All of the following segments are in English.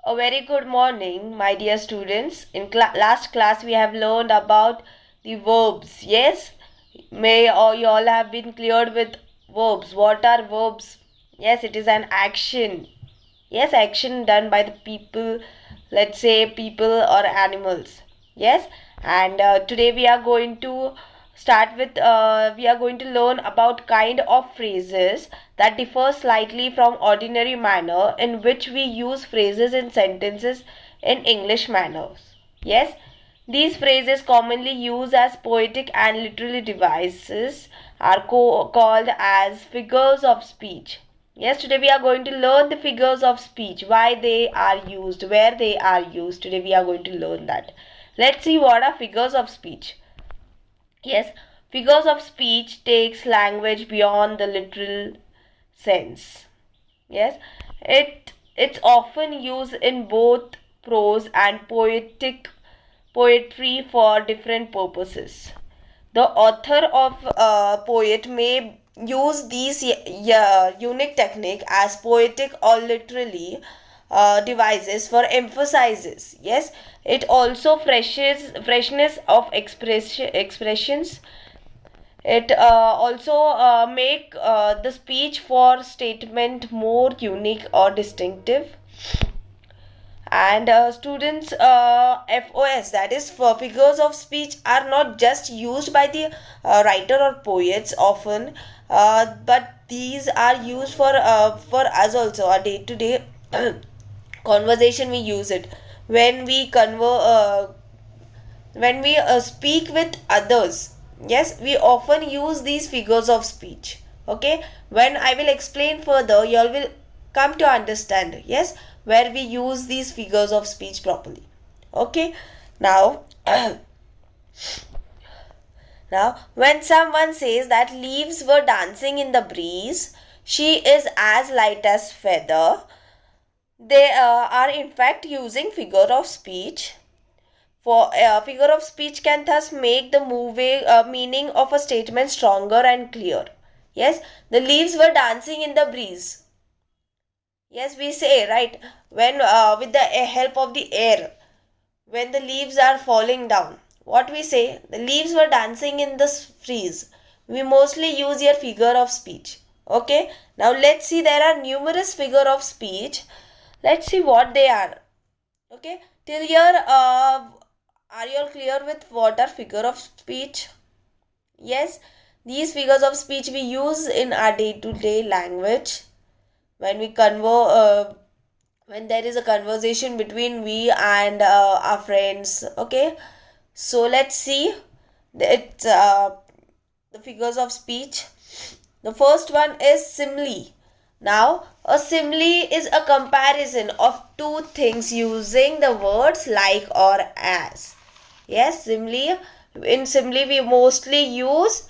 A very good morning, my dear students. In last class, we have learned about the verbs. Yes, may or you all have been cleared with verbs. What are verbs? Yes, it is an action. Yes, action done by the people, let's say people or animals. Yes, and today we are going to learn about kind of phrases that differ slightly from ordinary manner in which we use phrases in sentences in English manners. Yes, these phrases commonly used as poetic and literary devices are called as figures of speech. Yes, today we are going to learn the figures of speech, why they are used, where they are used. Today we are going to learn that. Let's see what are figures of speech. Yes, figures of speech takes language beyond the literal sense. Yes, it's often used in both prose and poetry for different purposes. The author of a poet may use these unique technique as poetic or literally devices for emphasizes. Yes, it also freshness of expressions. It also make the speech for statement more unique or distinctive. And students, FOS, that is for figures of speech, are not just used by the writer or poets often, but these are used for us also. Our day to day conversation we use it when we speak with others. Yes, we often use these figures of speech. Okay, when I will explain further, you all will come to understand. Yes, where we use these figures of speech properly. Okay, now now when someone says that leaves were dancing in the breeze, she is as light as feather, they are in fact using figure of speech. For a figure of speech can thus make the meaning of a statement stronger and clear. Yes, the leaves were dancing in the breeze. Yes, we say, right, when with the help of the air, when the leaves are falling down, what we say, the leaves were dancing in the breeze. We mostly use your figure of speech. Okay, now let's see, there are numerous figure of speech. Let's see what they are. Okay, till here, are you all clear with what are figure of speech? Yes, these figures of speech we use in our day-to-day language when we when there is a conversation between we and our friends. Okay, so let's see the figures of speech. The first one is simile. Now, a simile is a comparison of two things using the words like or as. Yes, simile. In simile, we mostly use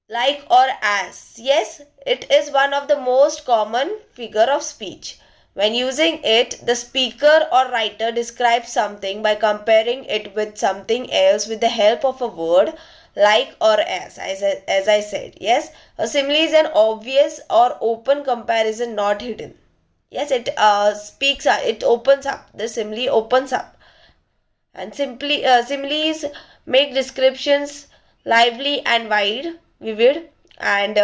like or as. Yes, it is one of the most common figure of speech. When using it, the speaker or writer describes something by comparing it with something else with the help of a word like or as I said. Yes, a simile is an obvious or open comparison, not hidden. Yes, it it opens up. The simile opens up. And similes make descriptions lively and vivid, and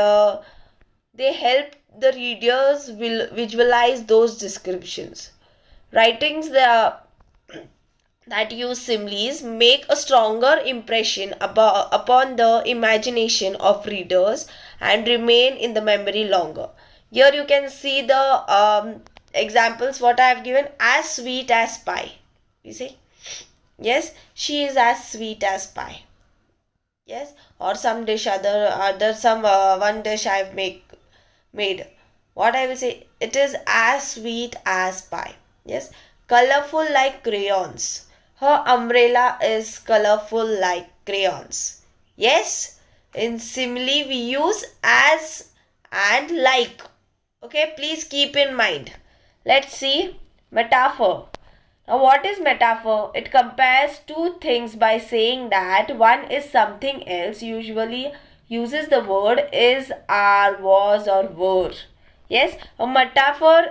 they help the readers will visualize those descriptions. Writings that use similes make a stronger impression upon the imagination of readers and remain in the memory longer. Here you can see the examples what I have given. As sweet as pie. You see? Yes, she is as sweet as pie. Yes, or some dish other some one dish I've made. What I will say, it is as sweet as pie. Yes, colorful like crayons. Her umbrella is colorful like crayons. Yes, in simile we use as and like. Okay, please keep in mind. Let's see metaphor. Now, what is metaphor? It compares two things by saying that one is something else, usually uses the word is, are, was, or were. Yes, a metaphor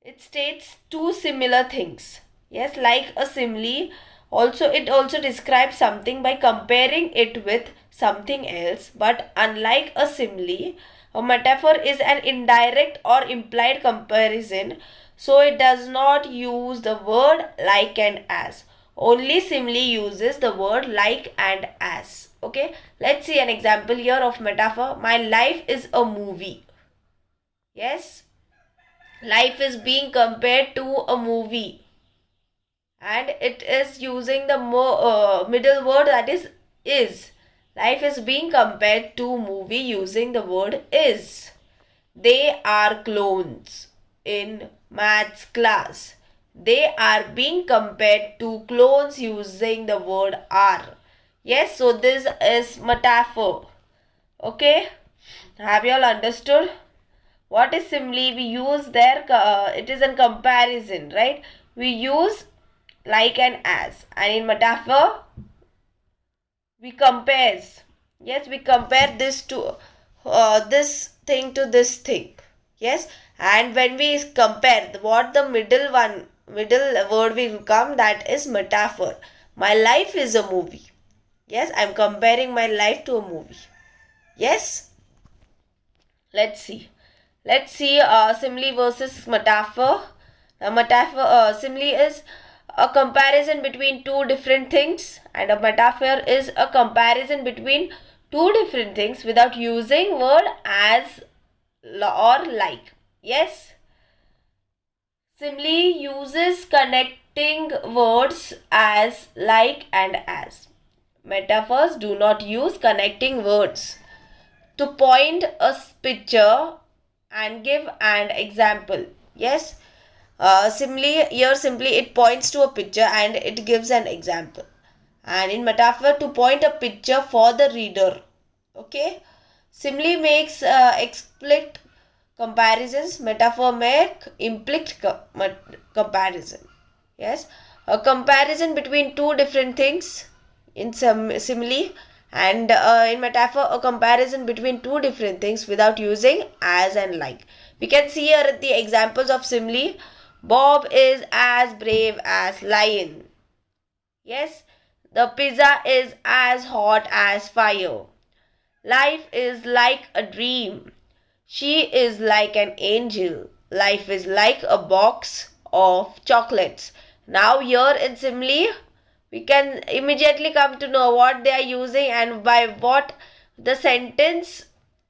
It states two similar things. Yes, like a simile. Also, it also describes something by comparing it with something else. But unlike a simile, a metaphor is an indirect or implied comparison. So it does not use the word like and as. Only simile uses the word like and as. Okay, let's see an example here of metaphor. My life is a movie. Yes, life is being compared to a movie, and it is using the middle word, that is. Life is being compared to movie using the word is. They are clones in maths class. They are being compared to clones using the word are. Yes, so this is metaphor. Okay, have you all understood? What is simile? We use there, it is in comparison, right? We use like and as, and in metaphor we compares. Yes, we compare this to this thing to this thing. Yes, and when we compare, what the middle word will come, that is metaphor. My life is a movie. Yes, I'm comparing my life to a movie. Yes, let's see. Let's see simile versus metaphor. Simile is a comparison between two different things, and a metaphor is a comparison between two different things without using word as or like. Yes. Simile uses connecting words as like and as. Metaphors do not use connecting words. To point a picture and give an example. Yes, simile here simply it points to a picture and it gives an example. And in metaphor, to point a picture for the reader. Okay, simile makes explicit comparisons. Metaphor make implicit comparison. Yes, a comparison between two different things in some simile, and in metaphor a comparison between two different things without using as and like. We can see here the examples of simile. Bob is as brave as lion. Yes, the pizza is as hot as fire. Life is like a dream. She is like an angel. Life is like a box of chocolates. Now here in simile, we can immediately come to know what they are using and by what the sentence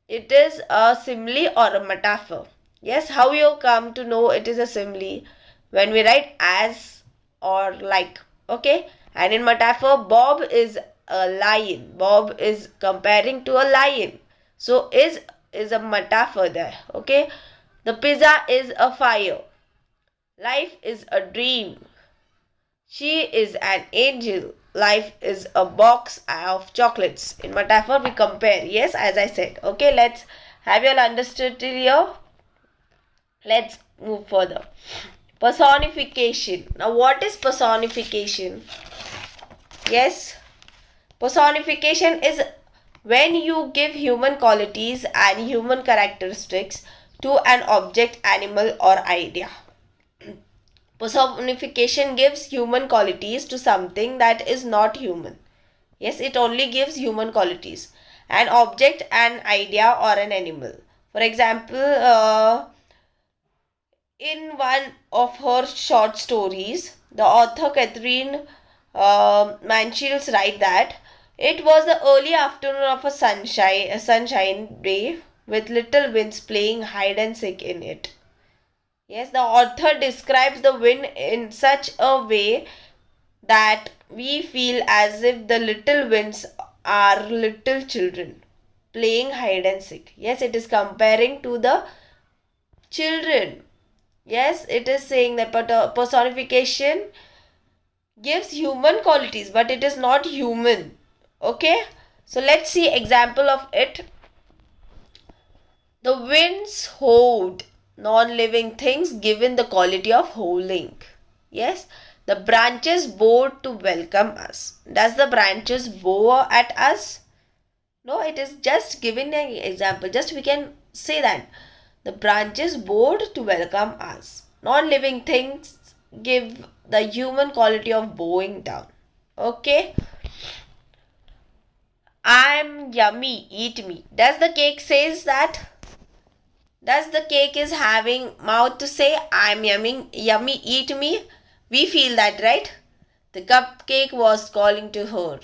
it is a simile or a metaphor. Yes, how you come to know it is a simile? When we write as or like. Okay, and in metaphor, Bob is a lion. Bob is comparing to a lion. So is a metaphor there. Okay, the pizza is a fire. Life is a dream. She is an angel. Life is a box of chocolates. In metaphor, we compare. Yes, as I said. Okay, let's have you all understood till here. Let's move further. Personification. Now, what is personification? Yes, personification is when you give human qualities and human characteristics to an object, animal, or idea. Personification gives human qualities to something that is not human. Yes, it only gives human qualities. An object, an idea, or an animal. For example, in one of her short stories, the author Catherine Mansfield writes that it was the early afternoon of a sunshine day with little winds playing hide and seek in it. Yes, the author describes the wind in such a way that we feel as if the little winds are little children playing hide and seek. Yes, it is comparing to the children. Yes, it is saying that personification gives human qualities, but it is not human. Okay, so let's see example of it. The winds hold non-living things given the quality of holding. Yes, the branches bow to welcome us. Does the branches bow at us? No, it is just giving an example. Just we can say that the branches bowed to welcome us. Non-living things give the human quality of bowing down. Okay. I'm yummy, eat me. Does the cake says that? Does the cake is having mouth to say I'm yummy, yummy, eat me? We feel that, right? The cupcake was calling to her.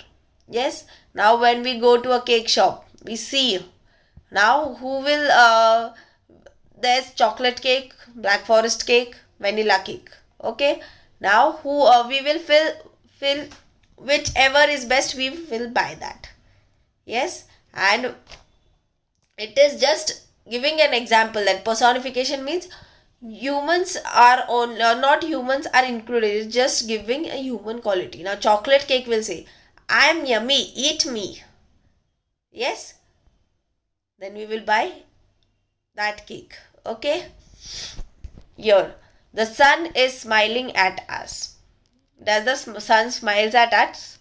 Yes. Now when we go to a cake shop, we see. Now who will there's chocolate cake, black forest cake, vanilla cake. Okay. Now who we will fill whichever is best, we will buy that. Yes. And it is just giving an example that personification means humans are on not humans are included. It's just giving a human quality. Now chocolate cake will say, I'm yummy, eat me. Yes. Then we will buy that cake. Okay. Here, the sun is smiling at us. Does the sun smiles at us?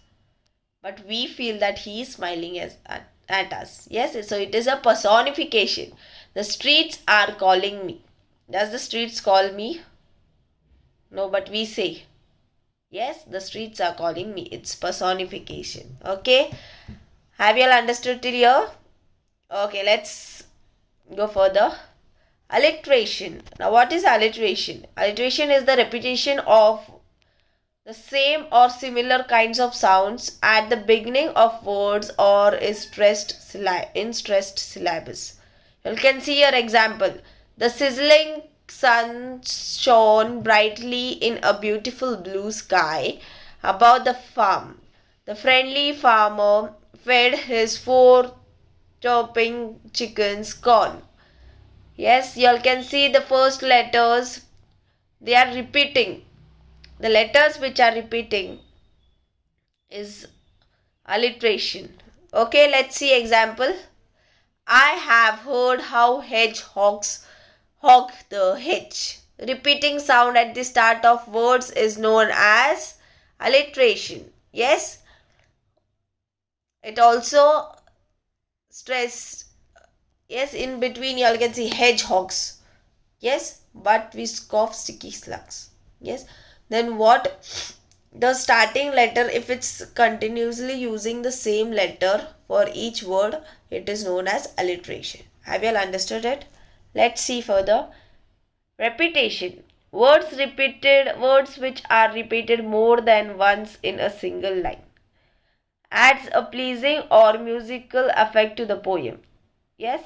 But we feel that he is smiling at us. Yes, so it is a personification. The streets are calling me. Does the streets call me? No, but we say, yes, the streets are calling me. It's personification. Okay. Have you all understood till here? Okay, let's go further. Alliteration. Now, what is alliteration? Alliteration is the repetition of the same or similar kinds of sounds at the beginning of words or is in stressed syllables. You can see your example. The sizzling sun shone brightly in a beautiful blue sky above the farm. The friendly farmer fed his 4 chirping chickens corn. Yes, you can see the first letters, they are repeating. The letters which are repeating is alliteration. Okay, let's see example. I have heard how hedgehogs hog the hedge. Repeating sound at the start of words is known as alliteration. Yes. It also stress. Yes, in between you all can see hedgehogs. Yes, but we scoff sticky slugs. Yes. Then what? The starting letter, if it's continuously using the same letter for each word, it is known as alliteration. Have you all understood it? Let's see further. Repetition. Words which are repeated more than once in a single line. Adds a pleasing or musical effect to the poem. Yes.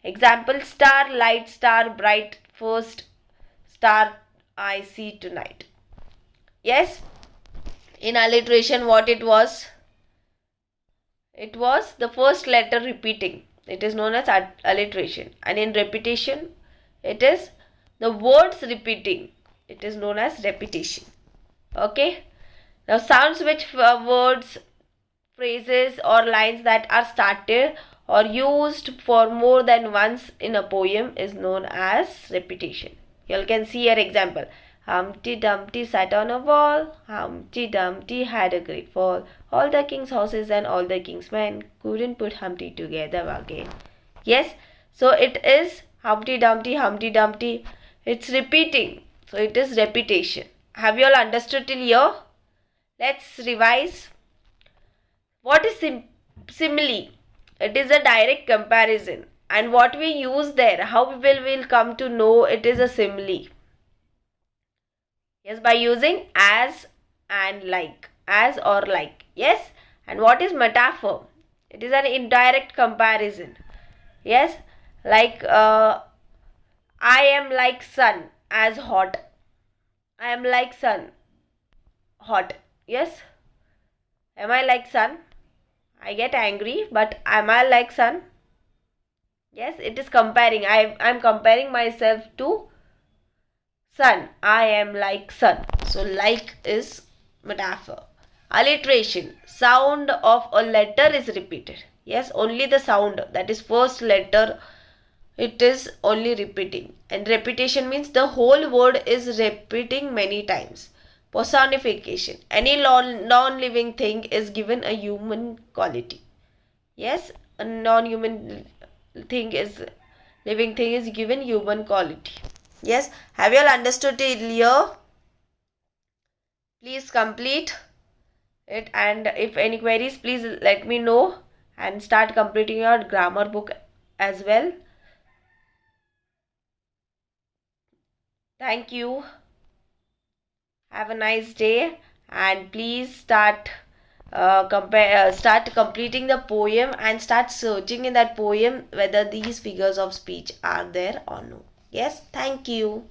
Example, star, light, star, bright, first star I see tonight. Yes. In alliteration, what it was? It was the first letter repeating. It is known as alliteration. And in repetition, it is the words repeating. It is known as repetition. Okay. Now, sounds which words, phrases or lines that are started or used for more than once in a poem is known as repetition. You can see your example. Humpty Dumpty sat on a wall. Humpty Dumpty had a great fall. All the king's horses and all the king's men couldn't put Humpty together again. Yes, so it is Humpty Dumpty, Humpty Dumpty. It's repeating. So it is repetition. Have you all understood till here? Let's revise. What is simile? It is a direct comparison. And what we use there, how we will come to know it is a simile. Yes, by using as and like. As or like. Yes. And what is metaphor? It is an indirect comparison. Yes. Like I am like sun as hot. I am like sun. Hot. Yes. Am I like sun? I get angry, but am I like sun? Yes, it is comparing. I am comparing myself to sun. I am like sun. So like is metaphor. Alliteration. Sound of a letter is repeated. Yes, only the sound, that is first letter, it is only repeating. And repetition means the whole word is repeating many times. Personification. Any non-living thing is given a human quality. Yes, a non-human thing is, living thing is given human quality. Yes, have you all understood it here? Please complete it, and if any queries, please let me know and start completing your grammar book as well. Thank you. Have a nice day, and please start completing the poem and start searching in that poem whether these figures of speech are there or no. Yes, thank you.